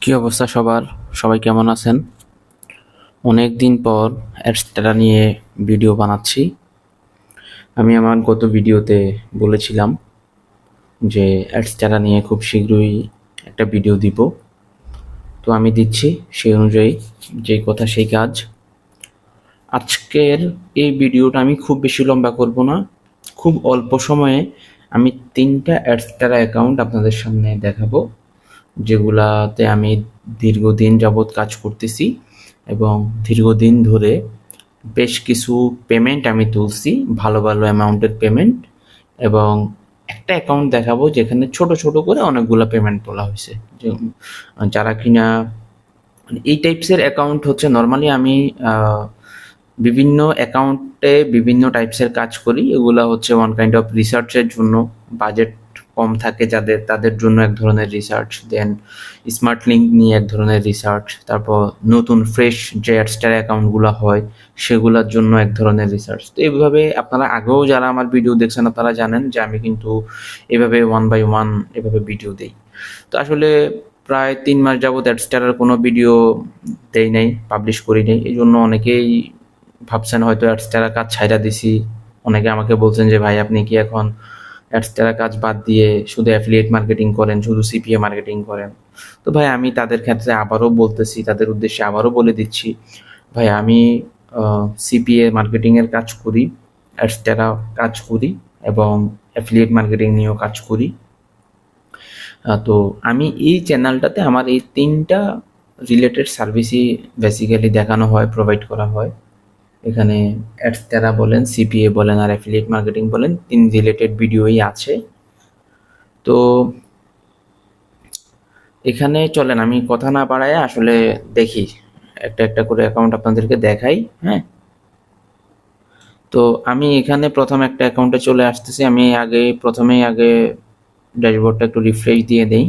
কি অবস্থা সবার? সবাই কেমন আছেন? অনেক দিন পর অ্যাডস্টারা নিয়ে ভিডিও বানাচ্ছি। আমি আমার গত ভিডিওতে বলেছিলাম যে অ্যাডস্টারা নিয়ে খুব শীঘ্রই একটা ভিডিও দিব। তো আমি দিচ্ছি সেই অনুযায়ী, যেই কথা সেই কাজ। আজকের এই ভিডিওটা আমি খুব বেশি লম্বা করব না, খুব অল্প সময়ে আমি 3টা অ্যাডস্টারা অ্যাকাউন্ট আপনাদের সামনে দেখাবো, যেগুলাতে আমি দীর্ঘদিন যাবৎ কাজ করতেছি এবং দীর্ঘদিন ধরে বেশ কিছু পেমেন্ট আমি তুলছি, ভালো ভালো অ্যামাউন্টের পেমেন্ট। এবং একটা অ্যাকাউন্ট দেখাবো যেখানে ছোট ছোট করে অনেকগুলো পেমেন্ট তোলা হয়েছে। যারা কিনা এই টাইপসের অ্যাকাউন্ট হচ্ছে নর্মালি আমি বিভিন্ন অ্যাকাউন্টে বিভিন্ন টাইপসের কাজ করি। এগুলা হচ্ছে ওয়ান কাইন্ড অফ রিসার্চের জন্য, বাজেট কম থাকে যাদের, তাদের জন্য এক ধরনের রিসার্চ, দেন স্মার্ট লিঙ্ক নিয়ে এক ধরনের রিসার্চ, তারপর নতুন ফ্রেশ যে অ্যাডস্টার অ্যাকাউন্টগুলো হয় সেগুলোর জন্য এক ধরনের রিসার্চ। তো এইভাবে আপনারা আগেও যারা আমার ভিডিও দেখছেন আপনারা জানেন যে আমি কিন্তু এভাবে ওয়ান বাই ওয়ান এভাবে ভিডিও দিই। তো আসলে প্রায় 3 মাস যাবৎ অ্যাডস্টারের কোনো ভিডিও দেই নাই, পাবলিশ করি নাই। এই জন্য অনেকেই ভাবছেন হয়তো অ্যাডস্টারা কাজ ছাইড়া দিছি। অনেকে আমাকে বলছেন যে ভাই আপনি কি এখন অ্যাডস্টারা কাজ বাদ দিয়ে শুধু অ্যাফিলিয়েট মার্কেটিং করেন, শুধু সিপিএ মার্কেটিং করেন? তো ভাই আমি তাদের ক্ষেত্রে আবারও বলতেছি, তাদের উদ্দেশ্যে আবারও বলে দিচ্ছি, ভাই আমি সিপিএ মার্কেটিংয়ের কাজ করি, অ্যাডস্টারা কাজ করি এবং অ্যাফিলিয়েট মার্কেটিং নিয়েও কাজ করি। তো আমি এই চ্যানেলটাতে আমার এই 3টা রিলেটেড সার্ভিসই বেসিক্যালি দেখানো হয়, প্রোভাইড করা হয়। এখানে অ্যাডস্টারা বলেন, সিপিএ বলেন আর অ্যাফিলিয়েট মার্কেটিং বলেন, 3 রিলেটেড ভিডিওই আছে। তো এখানে চলেন আমি কথা না বাড়ায় আসলে দেখি, একটা একটা করে অ্যাকাউন্ট আপনাদেরকে দেখাই। হ্যাঁ, তো আমি এখানে প্রথম একটা অ্যাকাউন্টে চলে আসতেছি। আমি প্রথমেই আগে ড্যাশবোর্ডটা একটু রিফ্রেশ দিয়ে দেই।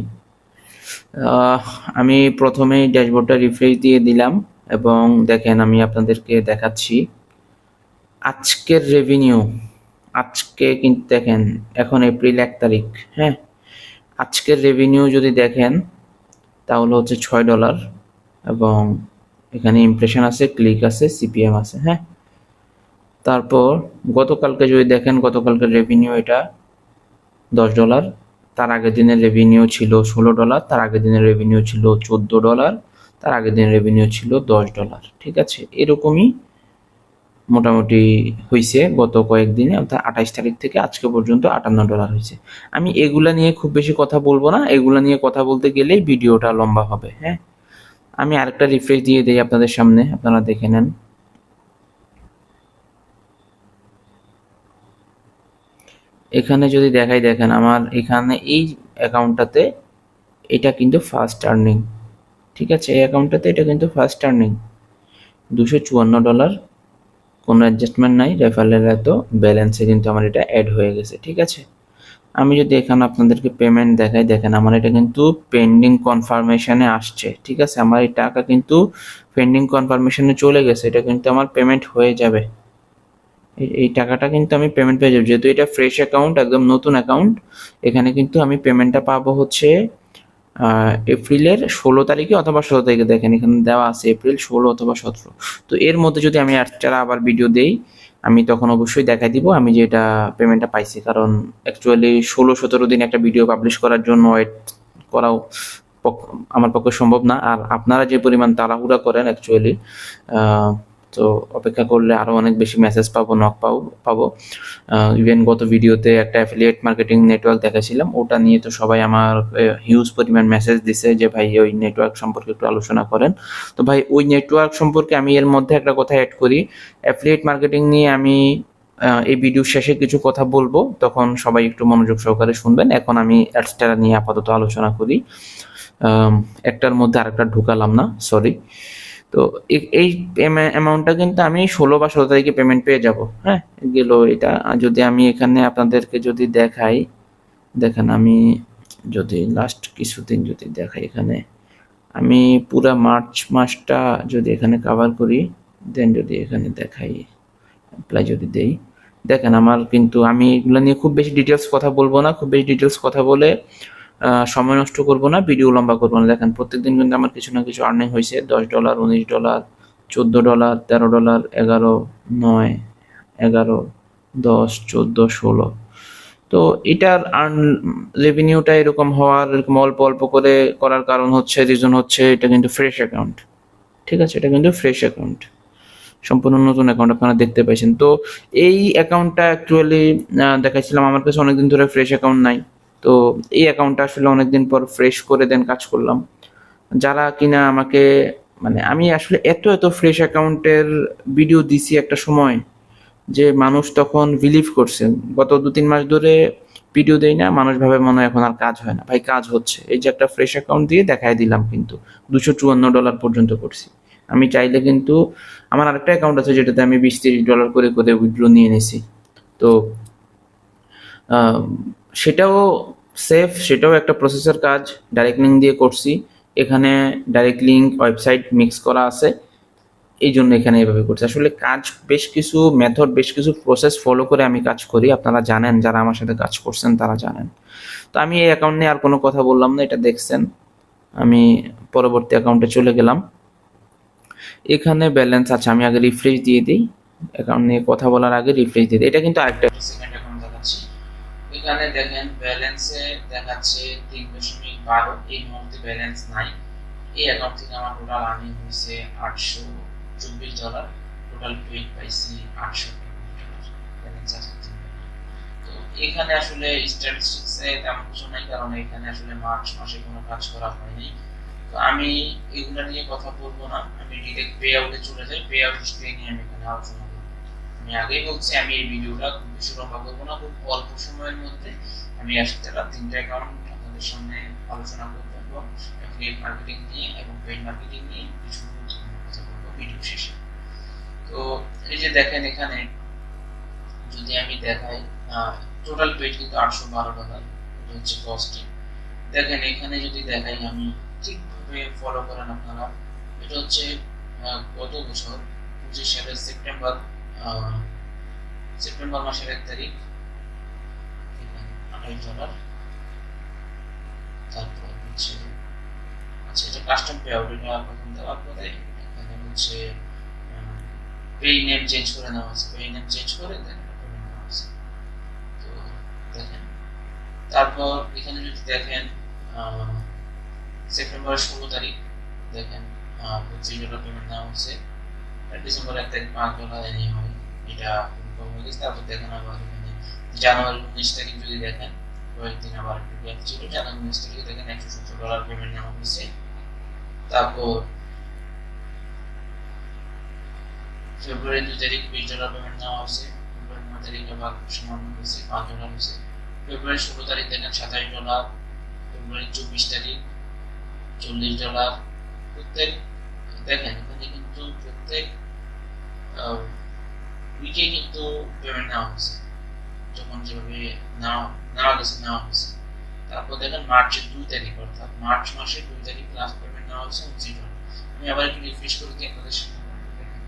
আমি প্রথমেই ড্যাশবোর্ডটা রিফ্রেশ দিয়ে দিলাম এবং দেখেন আমি আপনাদেরকে দেখাচ্ছি আজকের রেভিনিউ। আজকে কিন্তু দেখেন এখন এপ্রিল 1 তারিখ। হ্যাঁ, আজকের রেভিনিউ যদি দেখেন তাহলে হচ্ছে $6 এবং এখানে ইমপ্রেশন আছে, ক্লিক আছে, সিপিএম আছে। হ্যাঁ, তারপর গতকালকে যদি দেখেন গতকালকের রেভিনিউ এটা $10, তার আগের দিনের রেভিনিউ ছিল $16, তার আগের দিনের রেভিনিউ ছিল $14, তার আগের দিনের রেভিনিউ ছিল $10। ঠিক আছে, এরকমই মোটামুটি হয়েছে গত কয়েকদিনে, অর্থাৎ 28 তারিখ থেকে আজকে পর্যন্ত $58 হয়েছে। আমি এগুলা নিয়ে খুব বেশি কথা বলবো না, এগুলা নিয়ে কথা বলতে গেলেই ভিডিওটা লম্বা হবে। হ্যাঁ, আমি আরেকটা রিফ্রেশ দিয়ে দিই আপনাদের সামনে, আপনারা দেখে নেন। এখানে যদি দেখাই, দেখেন আমার এখানে এই অ্যাকাউন্টটাতে এটা কিন্তু ফার্স্ট আর্নিং। ঠিক আছে, এই অ্যাকাউন্টটাতে এটা কিন্তু ফার্স্ট আর্নিং, $254, কোনো অ্যাডজাস্টমেন্ট নাই, রেফারেলের এত ব্যালেন্সে কিন্তু আমার এটা অ্যাড হয়ে গেছে। ঠিক আছে, আমি যদি এখানে আপনাদেরকে পেমেন্ট দেখাই, দেখেন আমার এটা কিন্তু পেন্ডিং কনফার্মেশনে আসছে। ঠিক আছে, আমার এই টাকা কিন্তু পেন্ডিং কনফার্মেশনে চলে গেছে, এটা কিন্তু আমার পেমেন্ট হয়ে যাবে। এই টাকাটা কিন্তু আমি পেমেন্ট পেয়ে যাবো, যেহেতু এটা ফ্রেশ অ্যাকাউন্ট, একদম নতুন অ্যাকাউন্ট। এখানে কিন্তু আমি পেমেন্টটা পাবো হচ্ছে এপ্রিলের 16 তারিখে অথবা 17 তারিখে। দেখেন এখানে দেওয়া আছে এপ্রিল 16 অথবা 17। তো এর মধ্যে যদি আমি আর্টটা আবার ভিডিও দেই, আমি তখন অবশ্যই দেখাই দিব আমি যে এটা পেমেন্টটা পাইছি। কারণ অ্যাকচুয়ালি 16-17 দিন একটা ভিডিও পাবলিশ করার জন্য ওয়েট করাও আমার পক্ষে সম্ভব না। আর আপনারা যে পরিমাণ তাড়াহুড়া করেন অ্যাকচুয়ালি, তো অপেক্ষা করলে আরও অনেক বেশি মেসেজ পাবো, নক পাবো। ইভেন গত ভিডিওতে একটা অ্যাফিলিয়েট মার্কেটিং নেটওয়ার্ক দেখাছিলাম, ওটা নিয়ে তো সবাই আমার হিউজ পরিমাণ মেসেজ দিছে যে ভাই ওই নেটওয়ার্ক সম্পর্কে একটু আলোচনা করেন। তো ভাই ওই নেটওয়ার্ক সম্পর্কে আমি এর মধ্যে একটা কথা অ্যাড করি, অ্যাফিলিয়েট মার্কেটিং নিয়ে আমি এই ভিডিওর শেষে কিছু কথা বলবো, তখন সবাই একটু মনোযোগ সহকারে শুনবেন। এখন আমি অ্যাডস্টারা নিয়ে আপাতত আলোচনা করি। একটার মধ্যে আরেকটা ঢুকালাম না, সরি। তো এই অ্যামাউন্টটা কিন্তু আমি 16 বা 17 তারিখে পেমেন্ট পেয়ে যাব। হ্যাঁ, গেল এটা। যদি আমি এখানে আপনাদেরকে যদি দেখাই, দেখেন আমি যদি লাস্ট কিছুদিন যদি দেখাই, এখানে আমি পুরা মার্চ মাসটা যদি এখানে কভার করি, দেন যদি এখানে দেখাই, অ্যাপ্লাই যদি দেই, দেখেন আমার কিন্তু, আমি এগুলো নিয়ে খুব বেশি ডিটেলস কথা বলবো না। খুব বেশি ডিটেলস কথা বলে সময় নষ্ট করবো না, ভিডিও লম্বা করবো না। দেখেন প্রত্যেকদিন কিন্তু আমার কিছু না কিছু আর্নিং হয়েছে। $10, $19, $14, $13, 11, 9, 11, 10, 14, 16। তো এটার রেভিনিউটা এরকম হওয়ার, এরকম অল্প অল্প করে করার কারণ হচ্ছে, রিজন হচ্ছে এটা কিন্তু ফ্রেশ অ্যাকাউন্ট। ঠিক আছে, এটা কিন্তু ফ্রেশ অ্যাকাউন্ট, সম্পূর্ণ নতুন অ্যাকাউন্ট আপনারা দেখতে পাইছেন। তো এই অ্যাকাউন্টটা অ্যাকচুয়ালি দেখাইছিলাম, আমার কাছে অনেকদিন ধরে ফ্রেশ অ্যাকাউন্ট নাই। তো এই অ্যাকাউন্টটা আসলে অনেকদিন পর ফ্রেশ করে দেন কাজ করলাম। যারা কিনা আমাকে, মানে আমি আসলে এত এত ফ্রেশ অ্যাকাউন্টের ভিডিও দিছি একটা সময়, যে মানুষ তখন বিলিভ করছে। গত 2-3 মাস ধরে ভিডিও দেই না, মানুষ ভাবে মনে হয় এখন আর কাজ হয় না। ভাই কাজ হচ্ছে, এই যে একটা ফ্রেশ অ্যাকাউন্ট দিয়ে দেখাই দিলাম, কিন্তু $254 পর্যন্ত করছি। আমি চাইলে কিন্তু আমার আরেকটা অ্যাকাউন্ট আছে যেটাতে আমি $20-30 করে করে উইথড্র নিয়ে নিছি। তো সেটাও সেফ, সেটাও একটা প্রসেসের কাজ, ডাইরেক্ট লিঙ্ক দিয়ে করছি। এখানে ডাইরেক্ট লিঙ্ক ওয়েবসাইট মিক্স করা আছে, এই জন্য এখানে এভাবে করছি। আসলে কাজ বেশ কিছু মেথড, বেশ কিছু প্রসেস ফলো করে আমি কাজ করি, আপনারা জানেন, যারা আমার সাথে কাজ করছেন তারা জানেন। তো আমি এই অ্যাকাউন্ট নিয়ে আর কোনো কথা বললাম না, এটা দেখছেন। আমি পরবর্তী অ্যাকাউন্টে চলে গেলাম। এখানে ব্যালেন্স আছে, আমি আগে রিফ্রেশ দিয়ে দিই। অ্যাকাউন্ট নিয়ে কথা বলার আগে রিফ্রেশ দিয়ে দিই। এটা কিন্তু আরেকটা সেকেন্ড অ্যাকাউন্ট দেখাচ্ছি। এখানে দেখেন ব্যালেন্সে দেখাচ্ছে 3.12, এই মুহূর্তে ব্যালেন্স নাই। এই অ্যাকাউন্ট থেকে আমার টোটাল আর্নিং হয়েছে $824, টোটাল পেইড পাইছি $800, ব্যালেন্স আছে $3। তো এখানে আসলে স্ট্যাটিস্টিক্সে তেমন কিছু নাই, কারণ এখানে আসলে মার্চ মাসে কোনো কাজ করা হয়নি। তো আমি এগুলো নিয়ে কথা বলবো না, আমি ডিরেক্ট পে আউটে চলে যাই। পে আউট হিস্ট্রি নিয়ে আমি এখানে আলোচনা করবো। আমি আগেই বলছি আমি এই ভিডিওটা খুব বেশি লম্বা করবো না, খুব অল্প সময়ের মধ্যে আমি আসতে 3টা অ্যাকাউন্ট আপনাদের সামনে আলোচনা করবো, এবং অ্যাফিলিয়েট মার্কেটিং নিয়ে এবং পেইড মার্কেটিং নিয়ে কিছু গুরুত্বপূর্ণ কথা বলবো ভিডিও শেষে। তো এই যে দেখেন এখানে যদি আমি দেখাই, টোটাল পেইড কিন্তু $812, এটা হচ্ছে কস্টিং। দেখেন এখানে যদি দেখাই আমি, ঠিকভাবে ফলো করেন আপনারা। এটা হচ্ছে গত বছর 25 সালের সেপ্টেম্বর মাসের 1 তারিখ, $28। তারপর হচ্ছে, আচ্ছা এটা কাস্টম পে আউট, এটা প্রথম দেওয়ার পরে এখানে হচ্ছে পে নেম চেঞ্জ করে নেওয়া আছে, পে নেম চেঞ্জ করে দেন পেমেন্ট নেওয়া আছে। তো দেখেন তারপর এখানে যদি দেখেন সেপ্টেম্বরের 16 তারিখ দেখেন $25 পেমেন্ট নেওয়া হচ্ছে। ডিসেম্বর 1 তারিখ $5 এনে হয়, এটা কম হয়ে গেছে। তারপর দেখেন আবার এখানে জানুয়ারি 19 তারিখ যদি দেখেন, কয়েকদিন আবার একটু গ্যাপ ছিল, জানুয়ারি 19 তারিখে দেখেন $170 পেমেন্ট নেওয়া হয়েছে। তারপর ফেব্রুয়ারি 2 তারিখ $20 পেমেন্ট নেওয়া হয়েছে। ফেব্রুয়ারি 9 তারিখ আবার সামান্য হয়েছে, $5 হয়েছে। ফেব্রুয়ারি 16 তারিখ দেখেন $27। ফেব্রুয়ারি 24 তারিখ $40। প্রত্যেক দেখেন এখানে কিন্তু প্রত্যেক উইকে কিন্তু পেমেন্ট নেওয়া হয়েছে, যখন যেভাবে নেওয়া গেছে নেওয়া হয়েছে। তারপর দেখেন মার্চের 2 তারিখ, অর্থাৎ মার্চ মাসের 2 তারিখ লাস্ট পেমেন্ট নেওয়া হয়েছে $0। আমি আবার একটু রিফ্রেশ করে দিই আপনাদের সামনে দেখেন।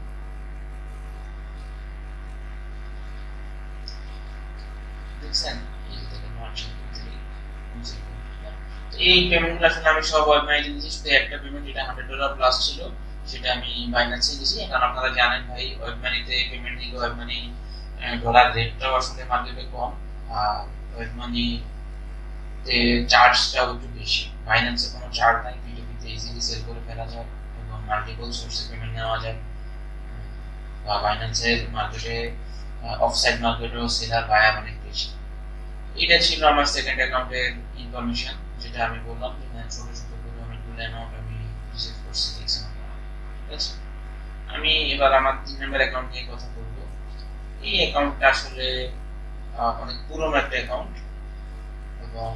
দেখছেন এই যে দেখেন মার্চের 2 তারিখ এই পেমেন্টগুলো আসলে আমি সব ওয়েব মানি দিয়েছি, শুধু একটা পেমেন্ট যেটা $100 প্লাস ছিল সেটা আমি বাইন্যান্সে দিয়েছি। কারণ আপনারা জানেন ভাই ওয়েব মানিতে পেমেন্ট দিলে ওয়েব মানি ডলার রেটটাও আসলে মার্কেটে কম, আর ওয়েব মানি তে চার্জটাও একটু বেশি। বাইন্যান্সে কোনো চার্জ নাই, পিটুপিতে ইজিলি সেল করে ফেলা যায় এবং মাল্টিপল সোর্সে পেমেন্ট নেওয়া যায়। বা বাইন্যান্সের মার্কেটে অফসাইড মার্কেটেও সেলার বায়ার অনেক বেশি। এটা ছিল আমার সেকেন্ড অ্যাকাউন্টের ইনফরমেশন, যেটা আমি বললাম ছোট ছোট করে অনেকগুলো অ্যামাউন্ট আমি রিসিভ করছি, দেখছেন আপনারা। ঠিক আছে, আমি এবার আমার 3 নম্বর অ্যাকাউন্ট নিয়ে কথা বলবো। এই অ্যাকাউন্টটা আসলে অনেক পুরনো একটা অ্যাকাউন্ট, এবং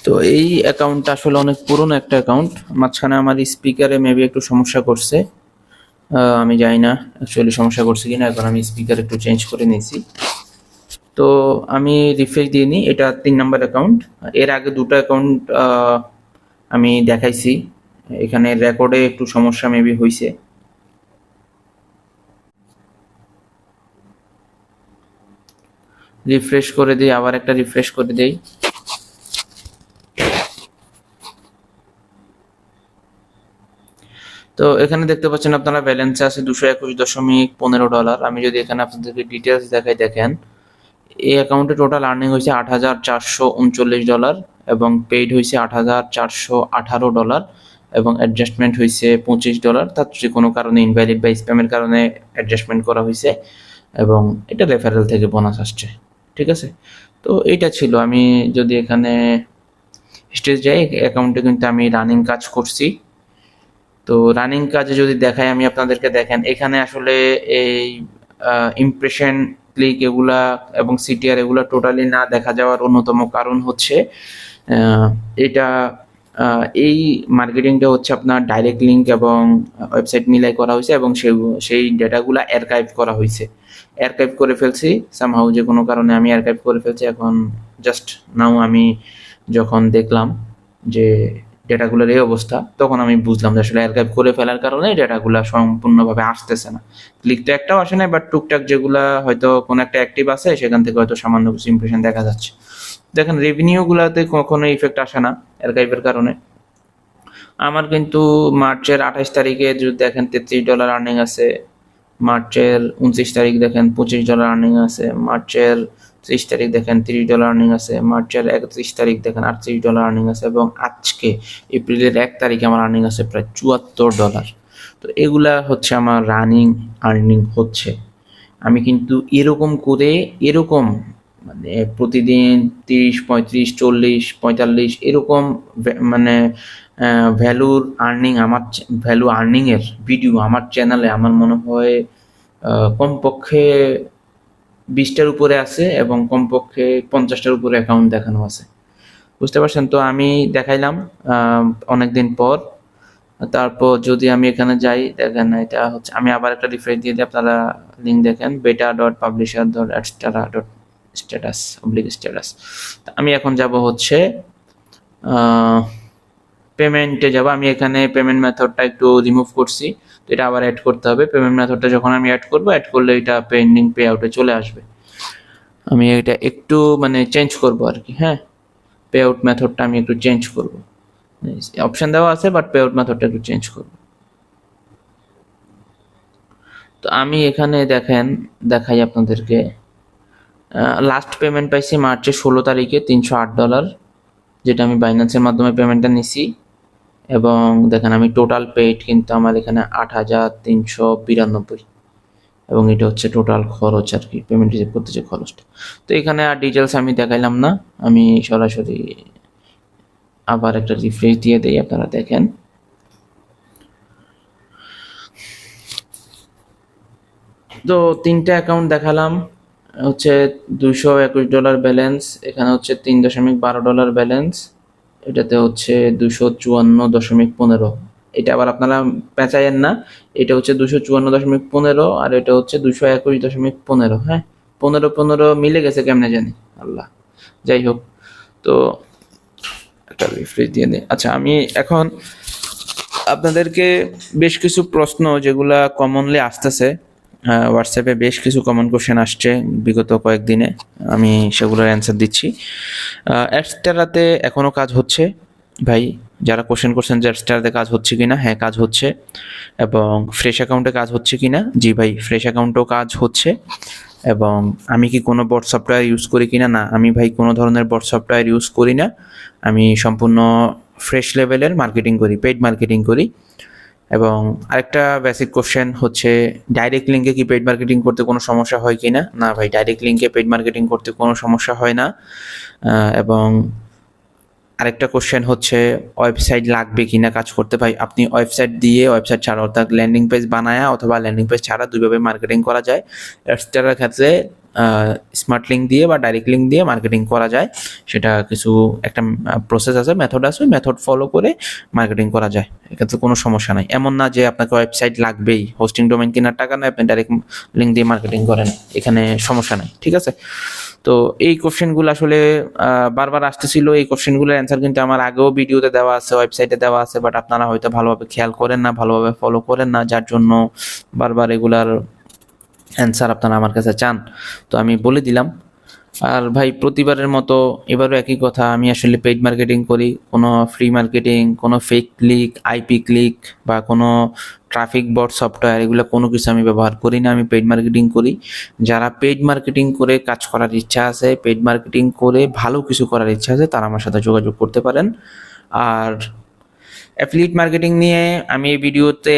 তো এই অ্যাকাউন্টটা আসলে অনেক পুরনো একটা অ্যাকাউন্ট। মাঝখানে আমার স্পিকারে মেবি একটু সমস্যা করছে, আমি জানি না অ্যাকচুয়ালি সমস্যা করছে কিনা। এখন আমি স্পিকার একটু চেঞ্জ করে নিয়েছি। তো আমি রিফ্রেশ দিয়ে নিই, এটা 3 নম্বর অ্যাকাউন্ট। এর আগে 2টা অ্যাকাউন্ট আমি দেখাইছি, এখানে রেকর্ডে একটু সমস্যা মেবি হয়েছে। রিফ্রেশ করে দিই, আবার একটা রিফ্রেশ করে দেই। তো এখানে দেখতে পাচ্ছেন আপনারা ব্যালেন্সে আছে $221.15। আমি যদি এখানে আপনাদেরকে ডিটেলস দেখাই, দেখেন এই অ্যাকাউন্টে টোটাল আর্নিং হয়েছে $8,439 এবং পেইড হয়েছে $8,418 এবং অ্যাডজাস্টমেন্ট হয়েছে $25। তার যে কোনো কারণে ইনভ্যালিড বা স্প্যামের কারণে অ্যাডজাস্টমেন্ট করা হয়েছে এবং এটা রেফারেল থেকে বোনাস আসছে। ঠিক আছে, তো এইটা ছিল। আমি যদি এখানে স্টেজ যাই, অ্যাকাউন্টে কিন্তু আমি রানিং কাজ করছি। তো রানিং কাজে যদি দেখাই আমি আপনাদেরকে, দেখেন এখানে আসলে এই ইমপ্রেশন, ক্লিক এগুলা এবং সিটিআর এগুলা টোটালি না দেখা যাওয়ার অন্যতম কারণ হচ্ছে এটা এই মার্কেটিংটা হচ্ছে আপনার ডাইরেক্ট লিঙ্ক এবং ওয়েবসাইট মিলাই করা হয়েছে এবং সেই ডেটাগুলা অ্যার্কাইভ করা হয়েছে। অ্যার্কাইভ করে ফেলছি সামহাউ, যে কোনো কারণে আমি অ্যার্কাইভ করে ফেলছি। এখন জাস্ট নাও আমি যখন দেখলাম যে ডেটাগুলোর এই অবস্থা, তখন আমি বুঝলাম যে আসলে অ্যার্কাইভ করে ফেলার কারণে ডেটাগুলো সম্পূর্ণভাবে আসতেছে না। ক্লিক তো একটাও আসে না, বাট টুকটাক যেগুলা হয়তো কোনো একটা অ্যাক্টিভ আছে সেখান থেকে হয়তো সামান্য কিছু ইমপ্রেশন দেখা যাচ্ছে। দেখেন রেভিনিউগুলোতে কখনো ইফেক্ট আসে না অ্যার্কাইভের কারণে। আমার কিন্তু মার্চের 28 তারিখে যদি দেখেন $33 আর্নিং আছে, মার্চের 29 তারিখ দেখেন $25 আর্নিং আছে, মার্চের 30 তারিখ দেখেন $30 আর্নিং আছে, মার্চের 31 তারিখ দেখেন $38 আর্নিং আছে এবং আজকে এপ্রিলের 1 তারিখে আমার আর্নিং আছে প্রায় $74। তো এগুলা হচ্ছে আমার রানিং আর্নিং হচ্ছে। আমি কিন্তু এরকম করে এরকম মানে প্রতিদিন 30, 35, 40, 45 এরকম মানে ভ্যালুর আর্নিং, আমার ভ্যালু আর্নিংয়ের ভিডিও আমার চ্যানেলে আমার মনে হয় কমপক্ষে 20টার উপরে আছে এবং কমপক্ষে 50টার উপরে অ্যাকাউন্ট দেখানো আছে। বুঝতে পারছেন? তো আমি দেখাইলাম অনেকদিন পর। তারপর যদি আমি এখানে যাই, দেখেন এটা হচ্ছে, আমি আবার একটা রিফ্রেশ দিয়ে দিই, আপনারা লিঙ্ক দেখেন beta.publisher.status/status। আমি এখন যাব হচ্ছে পেমেন্টে যাব। আমি এখানে পেমেন্ট মেথডটা একটু রিমুভ করছি, তো এটা আবার অ্যাড করতে হবে। পেমেন্ট মেথডটা যখন আমি অ্যাড করলে এটা পেন্ডিং পে আউটে চলে আসবে। আমি এটা একটু মানে চেঞ্জ করব আর কি। হ্যাঁ, পে আউট মেথডটা আমি একটু চেঞ্জ করব। অপশন দেওয়া আছে, বাট পে আউট মেথডটা একটু চেঞ্জ করব। তো আমি এখানে দেখাই আপনাদেরকে, লাস্ট পেমেন্ট পাইছি মার্চের 16 তারিখে $308, যেটা আমি বাইন্যান্সের মাধ্যমে পেমেন্টটা নিছি। এবং দেখেন আমি টোটাল পেইড কিন্তু আমার এখানে 8,392 এবং এটা হচ্ছে টোটাল খরচ আর কি, পেমেন্ট রিসিভ করতে যে খরচটা। তো এখানে আর ডিটেলস আমি দেখাইলাম না, আমি সরাসরি আবার একটা রিফ্রেশ দিয়ে দিই, আপনারা দেখেন। তো 3টা অ্যাকাউন্ট দেখালাম, হচ্ছে $221 ব্যালেন্স, এখানে হচ্ছে $3.12 ব্যালেন্স, এটাতে হচ্ছে 254.15। এটা আবার আপনারা পেঁচাইয়েন না, এটা হচ্ছে 254.15 আর এটা হচ্ছে 221.15। হ্যাঁ, 15 মিলে গেছে কেমনে জানি, আল্লাহ, যাই হোক। তো একটা রিফ্রেশ দিয়ে দিই। আচ্ছা, আমি এখন আপনাদেরকে বেশ কিছু প্রশ্ন যেগুলা কমনলি আসতেছে, হোয়াটসঅ্যাপে বেশ কিছু কমন কোশ্চেন আসছে বিগত কয়েকদিনে, আমি সেগুলোর অ্যান্সার দিচ্ছি। অ্যাডস্টারাতে এখনও কাজ হচ্ছে ভাই, যারা কোশ্চেন করছেন যে অ্যাডস্টারাতে কাজ হচ্ছে কিনা, হ্যাঁ কাজ হচ্ছে। এবং ফ্রেশ অ্যাকাউন্টে কাজ হচ্ছে কিনা, জি ভাই ফ্রেশ অ্যাকাউন্টেও কাজ হচ্ছে। এবং আমি কি কোনো বট সফটওয়্যার ইউজ করি কিনা, না আমি ভাই কোনো ধরনের বট সফটওয়্যার ইউজ করি না। আমি সম্পূর্ণ ফ্রেশ লেভেলের মার্কেটিং করি, পেইড মার্কেটিং করি। এবং আরেকটা বেসিক কোশ্চেন হচ্ছে, ডাইরেক্ট লিঙ্কে কি পেইড মার্কেটিং করতে কোনো সমস্যা হয় কি না, না ভাই ডাইরেক্ট লিঙ্কে পেইড মার্কেটিং করতে কোনো সমস্যা হয় না। এবং আরেকটা কোশ্চেন হচ্ছে, ওয়েবসাইট লাগবে কি না কাজ করতে, ভাই আপনি ওয়েবসাইট দিয়ে ওয়েবসাইট ছাড়া অর্থাৎ ল্যান্ডিং পেজ বানায়া অথবা ল্যান্ডিং পেজ ছাড়া দুইভাবে মার্কেটিং করা যায়। অ্যাডস্টারের ক্ষেত্রে স্মার্ট লিঙ্ক দিয়ে বা ডাইরেক্ট লিঙ্ক দিয়ে মার্কেটিং করা যায়, সেটা কিছু একটা প্রসেস আছে, মেথড আছে, মেথড ফলো করে মার্কেটিং করা যায়, এক্ষেত্রে কোনো সমস্যা নাই। এমন না যে আপনাকে ওয়েবসাইট লাগবেই, হোস্টিং ডোমেইন কেনার টাকা নেই, আপনি ডাইরেক্ট লিঙ্ক দিয়ে মার্কেটিং করেন, এখানে সমস্যা নাই, ঠিক আছে। তো এই কোশ্চেনগুলো আসলে বারবার আসতেছিল, এই কোশ্চেনগুলোর অ্যান্সার কিন্তু আমার আগেও ভিডিওতে দেওয়া আছে, ওয়েবসাইটে দেওয়া আছে, বাট আপনারা হয়তো ভালোভাবে খেয়াল করেন না, ভালোভাবে ফলো করেন না, যার জন্য বারবার এগুলার অ্যান্সার আপনারা আমার কাছে চান। তো আমি বলে দিলাম, আর ভাই প্রতিবারের মতো এবারও একই কথা, আমি আসলে পেইড মার্কেটিং করি, কোনো ফ্রি মার্কেটিং, কোনো ফেক ক্লিক, আইপি ক্লিক বা কোনো ট্রাফিক বট সফটওয়্যার এগুলো কোনো কিছু আমি ব্যবহার করি না। আমি পেইড মার্কেটিং করি। যারা পেইড মার্কেটিং করে কাজ করার ইচ্ছা আছে, পেইড মার্কেটিং করে ভালো কিছু করার ইচ্ছা আছে, তারা আমার সাথে যোগাযোগ করতে পারেন। আর অ্যাফিলিয়েট মার্কেটিং নিয়ে আমি এই ভিডিওতে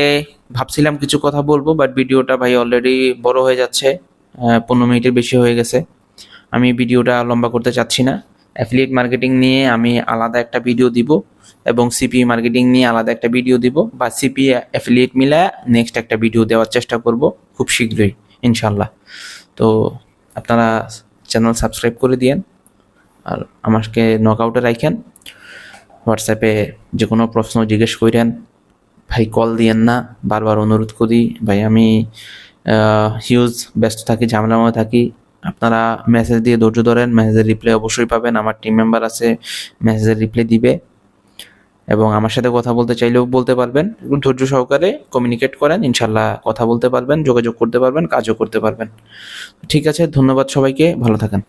ভাবছিলাম কিছু কথা বলবো, বাট ভিডিওটা ভাই অলরেডি বড় হয়ে যাচ্ছে, 15 মিনিটের বেশি হয়ে গেছে। আমি ভিডিওটা লম্বা করতে চাচ্ছি না। অ্যাফিলিয়েট মার্কেটিং নিয়ে আমি আলাদা একটা ভিডিও দিব এবং সিপি মার্কেটিং নিয়ে আলাদা একটা ভিডিও দিব, বা সিপি অ্যাফিলিয়েট মিলে নেক্সট একটা ভিডিও দেওয়ার চেষ্টা করব খুব শীঘ্রই ইনশাল্লাহ। তো আপনারা চ্যানেল সাবস্ক্রাইব করে দিয়েন আর আমাকে নকআউটে রাখেন। হোয়াটসঅ্যাপে যে কোনো প্রশ্ন জিজ্ঞেস করেন ভাই, কল দিয়েন না, বারবার অনুরোধ করি ভাই। আমি হিউজ ব্যস্ত থাকি, ঝামেলার মধ্যে থাকি। আপনারা মেসেজ দিয়ে ধৈর্য ধরেন, মেসেজের রিপ্লাই অবশ্যই পাবেন। আমার টিম মেম্বার আছে, মেসেজের রিপ্লাই দিবে এবং আমার সাথে কথা বলতে চাইলেও বলতে পারবেন। একটু ধৈর্য সহকারে কমিউনিকেট করেন, ইনশাল্লাহ কথা বলতে পারবেন, যোগাযোগ করতে পারবেন, কাজও করতে পারবেন। ঠিক আছে, ধন্যবাদ সবাইকে, ভালো থাকেন।